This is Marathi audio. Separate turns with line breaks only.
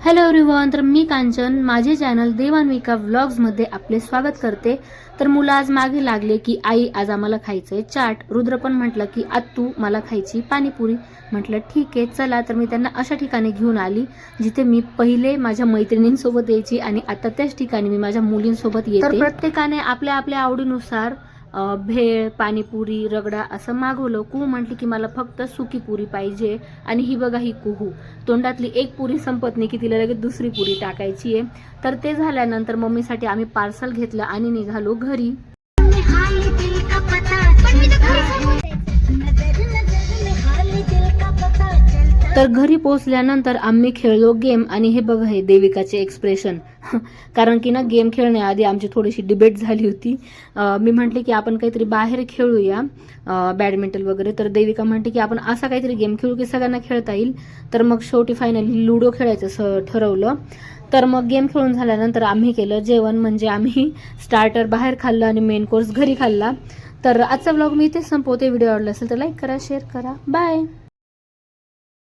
हॅलो एव्हरीवन, तर मी कांचन माझे चॅनल देवान्विका व्लॉग्समध्ये आपले स्वागत करते। तर मुलं आज मागे लागले की आई आज आम्हाला खायचंय चाट। रुद्र पण म्हटलं की आत्तू मला खायची पाणीपुरी। म्हटलं ठीक आहे चला। तर मी त्यांना अशा ठिकाणी घेऊन आली जिथे मी पहिले माझ्या मैत्रिणींसोबत यायची आणि आता त्याच ठिकाणी मी माझ्या मुलींसोबत येते। तर प्रत्येकाने आपल्या आपल्या आवडीनुसार भेळ, पाणीपुरी, रगडा असं मागवलं। कुहू म्हटली की मला फक्त सुकी पुरी पाहिजे आणि ही बघा ही कुहू तोंडातली एक पुरी संपत नाही की तिला लगेच दुसरी पुरी टाकायची आहे। तर ते झाल्यानंतर मम्मीसाठी आम्ही पार्सल घेतलं आणि निघालो घरी। तर घरी पोहोचल्यानंतर आम्ही खेळलो गेम आणि हे बघा हे देविकाचे एक्सप्रेशन कारण की ना गेम खेळण्याआधी आमची थोडीशी डिबेट झाली होती। मी म्हटले की आपण काहीतरी बाहेर खेळूया बॅडमिंटन वगैरे। तर देविका म्हणते की आपण असा काहीतरी गेम खेळू की सगळ्यांना खेळता येईल। तर मग शेवटी फायनली लुडो खेळायचं ठरवलं। तर मग गेम खेळून झाल्यानंतर आम्ही केलं जेवण, म्हणजे आम्ही स्टार्टर बाहेर खाल्लं आणि मेन कोर्स घरी खाल्ला। तर आजचा व्लॉग मी इथेच संपवते। व्हिडिओ आवडला असेल तर लाईक करा, शेअर करा, बाय।